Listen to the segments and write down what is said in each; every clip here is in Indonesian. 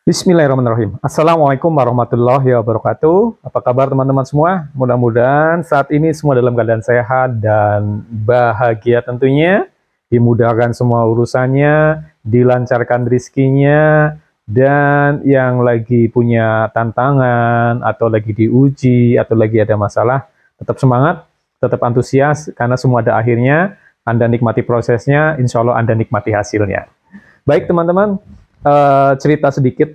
Bismillahirrahmanirrahim. Assalamualaikum warahmatullahi wabarakatuh. Apa kabar teman-teman semua? Mudah-mudahan saat ini semua dalam keadaan sehat dan bahagia tentunya. Dimudahkan semua urusannya, dilancarkan rizkinya, dan yang lagi punya tantangan, atau lagi diuji, atau lagi ada masalah, tetap semangat, tetap antusias, karena semua ada akhirnya. Anda nikmati prosesnya, insya Allah Anda nikmati hasilnya. Baik teman-teman, cerita sedikit,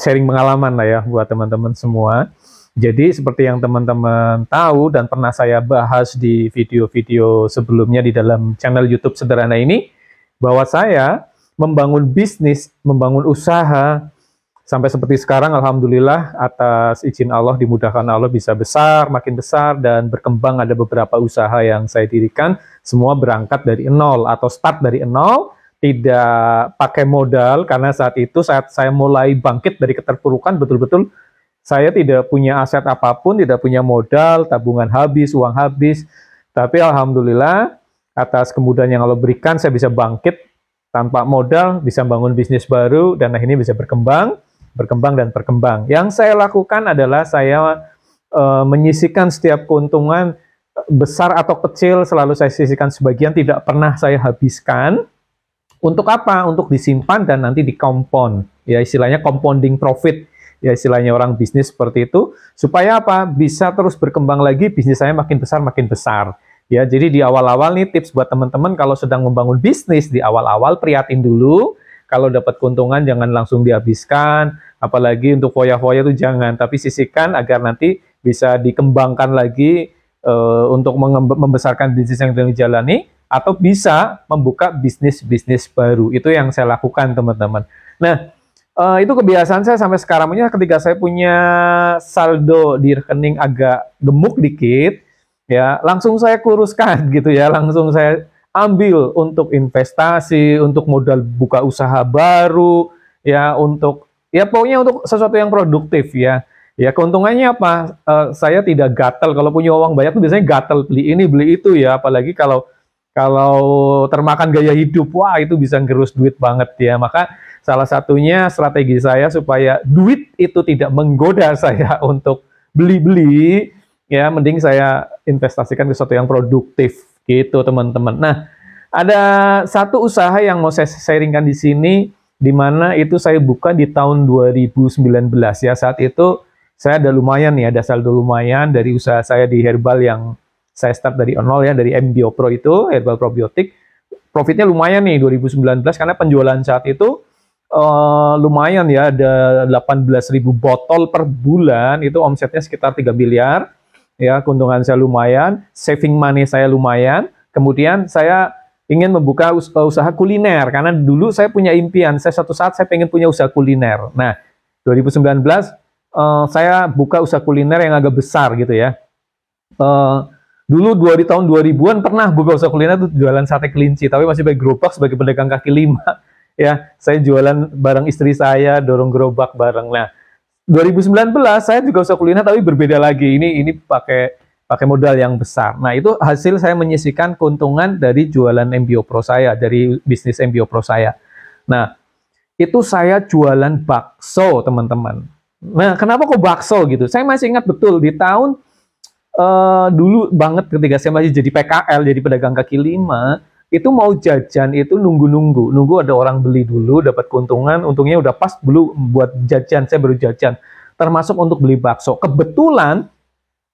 sharing pengalaman lah ya buat teman-teman semua. Jadi seperti yang teman-teman tahu dan pernah saya bahas di video-video sebelumnya di dalam channel YouTube Sederhana ini, bahwa saya membangun bisnis, membangun usaha, sampai seperti sekarang alhamdulillah atas izin Allah, dimudahkan Allah bisa besar, makin besar dan berkembang. Ada beberapa usaha yang saya dirikan, semua berangkat dari nol atau start dari nol. Tidak pakai modal, karena saat itu saat saya mulai bangkit dari keterpurukan, betul-betul saya tidak punya aset apapun, tidak punya modal, tabungan habis, uang habis. Tapi alhamdulillah atas kemudahan yang Allah berikan, saya bisa bangkit tanpa modal, bisa bangun bisnis baru, dan akhirnya bisa berkembang dan berkembang. Yang saya lakukan adalah saya menyisihkan setiap keuntungan, besar atau kecil, selalu saya sisihkan sebagian, tidak pernah saya habiskan. Untuk apa? Untuk disimpan dan nanti dikompon. Ya istilahnya compounding profit. Ya istilahnya orang bisnis seperti itu. Supaya apa? Bisa terus berkembang lagi, bisnis saya makin besar, makin besar. Ya, jadi di awal-awal nih tips buat teman-teman kalau sedang membangun bisnis, di awal-awal prihatin dulu. Kalau dapat keuntungan jangan langsung dihabiskan. Apalagi untuk foya-foya itu jangan. Tapi sisihkan agar nanti bisa dikembangkan lagi untuk membesarkan bisnis yang sedang dijalani, atau bisa membuka bisnis-bisnis baru. Itu yang saya lakukan teman-teman. Nah, itu kebiasaan saya sampai sekarang. Ketika saya punya saldo di rekening agak gemuk dikit, ya langsung saya kuruskan gitu ya, langsung saya ambil untuk investasi, untuk modal buka usaha baru, ya untuk ya pokoknya untuk sesuatu yang produktif ya. Ya keuntungannya apa? Saya tidak gatel. Kalau punya uang banyak tuh biasanya gatel beli ini beli itu ya, apalagi kalau termakan gaya hidup, wah itu bisa ngerus duit banget ya. Maka salah satunya strategi saya supaya duit itu tidak menggoda saya untuk beli-beli, ya mending saya investasikan ke sesuatu yang produktif gitu teman-teman. Nah, ada satu usaha yang mau saya sharingkan di sini, di mana itu saya buka di tahun 2019 ya. Saat itu saya ada lumayan nih, ada saldo lumayan dari usaha saya di herbal yang saya start dari nol ya, dari MBio Pro itu, herbal probiotik. Profitnya lumayan nih 2019, karena penjualan saat itu lumayan ya, ada 18.000 botol per bulan, itu omsetnya sekitar 3 miliar. Ya, keuntungan saya lumayan, saving money saya lumayan. Kemudian saya ingin membuka usaha kuliner, karena dulu saya punya impian, saya suatu saat saya pengen punya usaha kuliner. Nah, 2019 saya buka usaha kuliner yang agak besar gitu ya. Dulu di tahun 2000-an pernah buka usaha kuliner tuh, jualan sate kelinci, tapi masih pakai gerobak sebagai pedagang kaki lima. Ya, saya jualan bareng istri saya, dorong gerobak bareng. Nah, 2019 saya juga usaha kuliner tapi berbeda lagi. Ini pakai modal yang besar. Nah, itu hasil saya menyisihkan keuntungan dari jualan MBO Pro saya, dari bisnis MBO Pro saya. Nah, itu saya jualan bakso, teman-teman. Nah, kenapa kok bakso gitu? Saya masih ingat betul di tahun dulu banget ketika saya masih jadi PKL, jadi pedagang kaki lima, itu mau jajan itu nunggu ada orang beli dulu, dapat keuntungan, untungnya udah pas dulu buat jajan, saya baru jajan, termasuk untuk beli bakso. Kebetulan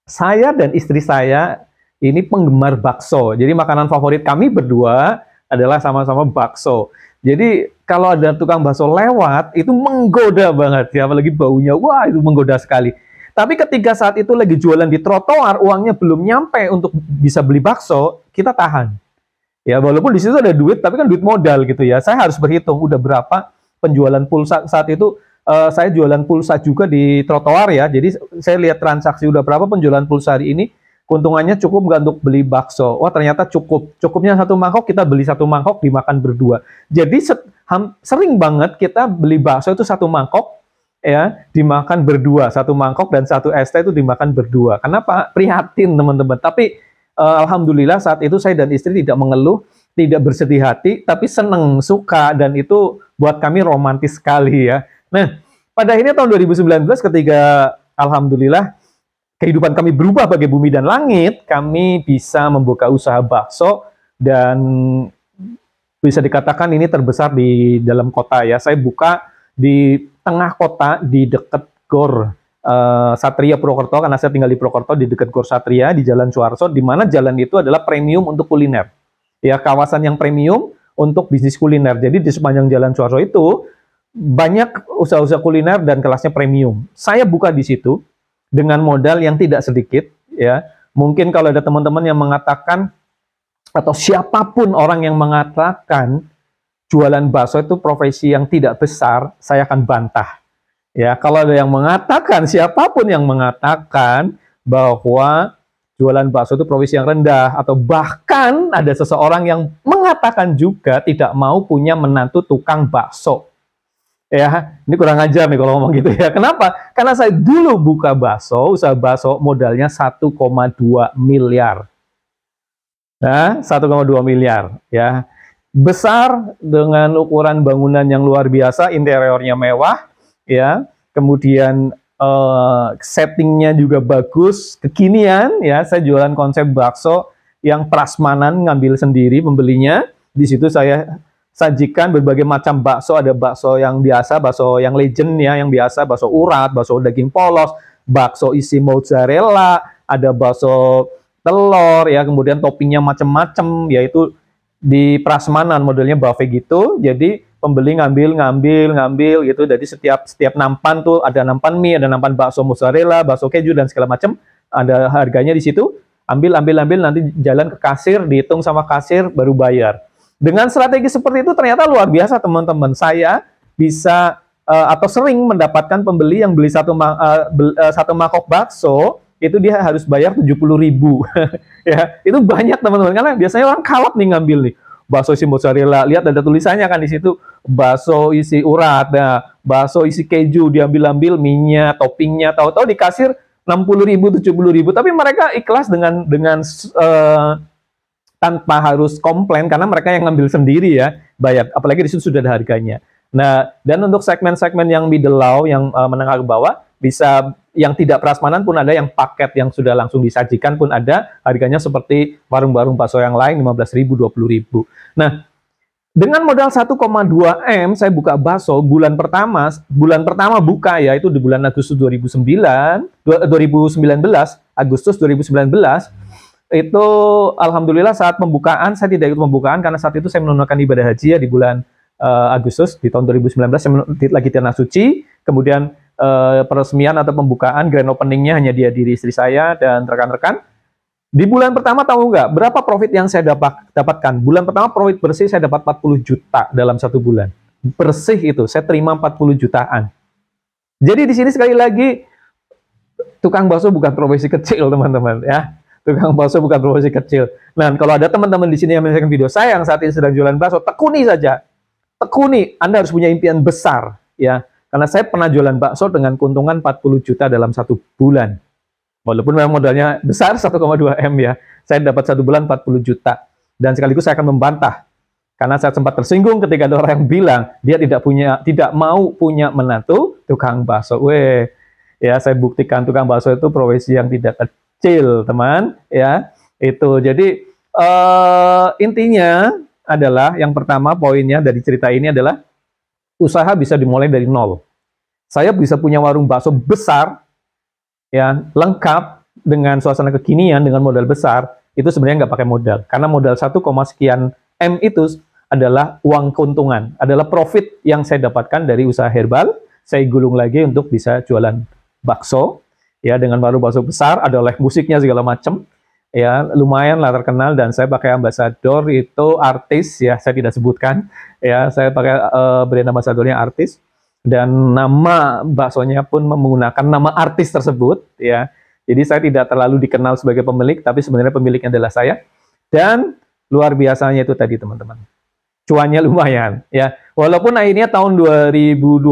saya dan istri saya ini penggemar bakso, jadi makanan favorit kami berdua adalah sama-sama bakso. Jadi kalau ada tukang bakso lewat, itu menggoda banget ya, apalagi baunya, wah itu menggoda sekali. Tapi ketika saat itu lagi jualan di trotoar, uangnya belum nyampe untuk bisa beli bakso, kita tahan. Ya, walaupun di situ ada duit, tapi kan duit modal gitu ya. Saya harus berhitung udah berapa penjualan pulsa saat itu. Saya jualan pulsa juga di trotoar ya. Jadi saya lihat transaksi udah berapa penjualan pulsa hari ini. Keuntungannya cukup nggak untuk beli bakso? Wah ternyata cukup. Cukupnya satu mangkok, kita beli satu mangkok dimakan berdua. Jadi sering banget kita beli bakso itu satu mangkok, ya dimakan berdua, satu mangkok dan satu es teh itu dimakan berdua. Kenapa? Prihatin teman-teman. Tapi alhamdulillah saat itu saya dan istri tidak mengeluh, tidak bersedih hati, tapi seneng, suka, dan itu buat kami romantis sekali ya. Nah, pada akhirnya tahun 2019 ketika alhamdulillah kehidupan kami berubah bagai bumi dan langit, kami bisa membuka usaha bakso dan bisa dikatakan ini terbesar di dalam kota ya. Saya buka di tengah kota di dekat Gor Satria Purwokerto, karena saya tinggal di Purwokerto di dekat Gor Satria di Jalan Suharso, di mana jalan itu adalah premium untuk kuliner. Ya, kawasan yang premium untuk bisnis kuliner. Jadi di sepanjang Jalan Suharso itu banyak usaha-usaha kuliner dan kelasnya premium. Saya buka di situ dengan modal yang tidak sedikit ya. Mungkin kalau ada teman-teman yang mengatakan atau siapapun orang yang mengatakan jualan bakso itu profesi yang tidak besar, saya akan bantah. Ya, kalau ada yang mengatakan, siapapun yang mengatakan bahwa jualan bakso itu profesi yang rendah, atau bahkan ada seseorang yang mengatakan juga tidak mau punya menantu tukang bakso. Ya, ini kurang ajar nih kalau ngomong gitu ya. Kenapa? Karena saya dulu buka bakso, usaha bakso modalnya 1,2 miliar. Nah, 1,2 miliar ya. Besar dengan ukuran bangunan yang luar biasa, interiornya mewah ya. Kemudian settingnya juga bagus, kekinian ya. Saya jualan konsep bakso yang prasmanan, ngambil sendiri pembelinya. Di situ saya sajikan berbagai macam bakso, ada bakso yang biasa, bakso yang legend ya, yang biasa, bakso urat, bakso daging polos, bakso isi mozzarella, ada bakso telur ya, kemudian toppingnya macam-macam, yaitu di prasmanan modelnya buffet gitu. Jadi pembeli ngambil gitu. Jadi setiap nampan tuh ada nampan mie, ada nampan bakso mozzarella, bakso keju dan segala macam. Ada harganya di situ. Ambil nanti jalan ke kasir, dihitung sama kasir baru bayar. Dengan strategi seperti itu ternyata luar biasa teman-teman. Saya bisa atau sering mendapatkan pembeli yang beli satu mangkok bakso itu dia harus bayar 70.000 ya, itu banyak teman-teman, karena biasanya orang kalap nih ngambil nih bakso isi mozzarella, lihat ada tulisannya kan di situ, bakso isi urat, nah, bakso isi keju, diambil-ambil minyak, toppingnya, tahu-tahu di kasir 60.000, 70.000, tapi mereka ikhlas dengan tanpa harus komplain karena mereka yang ngambil sendiri ya, bayar, apalagi di situ sudah ada harganya. Nah, dan untuk segmen-segmen yang middle low, yang menengah ke bawah, bisa yang tidak prasmanan pun ada, yang paket yang sudah langsung disajikan pun ada, harganya seperti warung-warung bakso yang lain, 15.000, 20.000. Nah, dengan modal 1,2 M, saya buka bakso bulan pertama buka ya, itu di bulan Agustus 2019, Agustus 2019, itu alhamdulillah saat pembukaan, saya tidak ikut pembukaan karena saat itu saya menunaikan ibadah haji ya di bulan Agustus di tahun 2019, saya lagi tanah suci, kemudian peresmian atau pembukaan grand openingnya hanya dihadiri istri saya dan rekan-rekan. Di bulan pertama tahu nggak berapa profit yang saya dapatkan? Bulan pertama profit bersih saya dapat 40 juta dalam satu bulan. Bersih itu saya terima 40 jutaan. Jadi di sini sekali lagi tukang bakso bukan profesi kecil teman-teman ya. Tukang bakso bukan profesi kecil. Nah, kalau ada teman-teman di sini yang menyaksikan video saya yang saat ini sedang jualan bakso, tekuni saja. Tekuni, Anda harus punya impian besar ya. Karena saya pernah jualan bakso dengan keuntungan 40 juta dalam satu bulan. Walaupun memang modalnya besar 1,2 M ya. Saya dapat satu bulan 40 juta. Dan sekaligus saya akan membantah. Karena saya sempat tersinggung ketika ada orang yang bilang dia tidak mau punya menantu tukang bakso. Ya, saya buktikan tukang bakso itu profesi yang tidak kecil, teman, ya. Itu. Jadi intinya adalah yang pertama poinnya dari cerita ini adalah usaha bisa dimulai dari nol. Saya bisa punya warung bakso besar, ya, lengkap dengan suasana kekinian, dengan modal besar, itu sebenarnya nggak pakai modal. Karena modal 1, sekian M itu adalah uang keuntungan, adalah profit yang saya dapatkan dari usaha herbal. Saya gulung lagi untuk bisa jualan bakso, ya, dengan warung bakso besar, ada live musiknya segala macam. Ya, lumayan lah terkenal, dan saya pakai ambasador itu artis ya, saya tidak sebutkan ya, saya pakai brand ambasadornya artis, dan nama baksonya pun menggunakan nama artis tersebut ya. Jadi saya tidak terlalu dikenal sebagai pemilik, tapi sebenarnya pemiliknya adalah saya. Dan luar biasanya itu tadi teman-teman, cuannya lumayan ya, walaupun akhirnya tahun 2020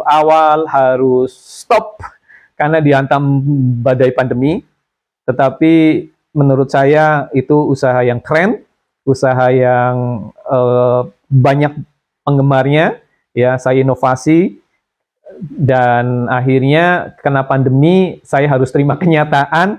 awal harus stop karena dihantam badai pandemi, tetapi menurut saya itu usaha yang keren, usaha yang banyak penggemarnya, ya. Saya inovasi, Dan akhirnya kena pandemi, saya harus terima kenyataan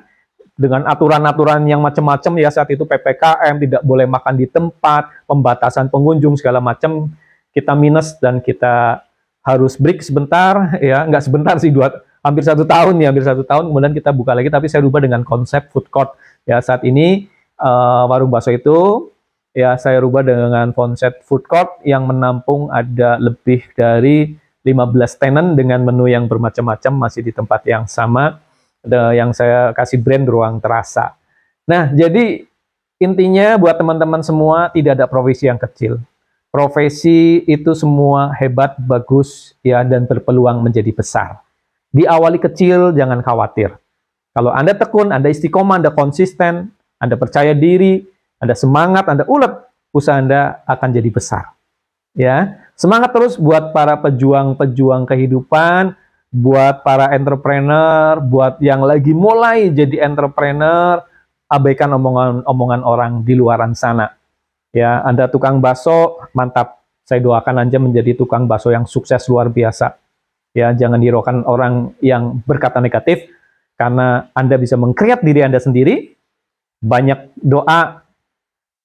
dengan aturan-aturan yang macam-macam ya, saat itu PPKM, tidak boleh makan di tempat, pembatasan pengunjung segala macam, kita minus dan kita harus break sebentar ya, nggak sebentar sih, hampir 1 tahun ya, hampir 1 tahun, kemudian kita buka lagi, tapi saya rubah dengan konsep food court ya. Saat ini warung bakso itu ya saya rubah dengan konsep food court yang menampung ada lebih dari 15 tenan dengan menu yang bermacam-macam, masih di tempat yang sama, yang saya kasih brand Ruang Terasa. Nah, jadi intinya buat teman-teman semua, tidak ada profesi yang kecil. Profesi itu semua hebat, bagus, ya, dan berpeluang menjadi besar. Diawali kecil, jangan khawatir. Kalau Anda tekun, Anda istiqomah, Anda konsisten, Anda percaya diri, Anda semangat, Anda ulet, usaha Anda akan jadi besar. Ya, semangat terus buat para pejuang-pejuang kehidupan, buat para entrepreneur, buat yang lagi mulai jadi entrepreneur, abaikan omongan-omongan orang di luaran sana. Ya, Anda tukang bakso, mantap. Saya doakan Anda menjadi tukang bakso yang sukses luar biasa. Ya, jangan dihiraukan orang yang berkata negatif, karena Anda bisa meng-create diri Anda sendiri. Banyak doa,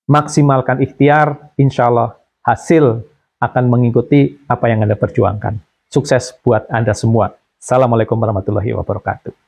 maksimalkan ikhtiar, insya Allah hasil akan mengikuti apa yang Anda perjuangkan. Sukses buat Anda semua. Assalamualaikum warahmatullahi wabarakatuh.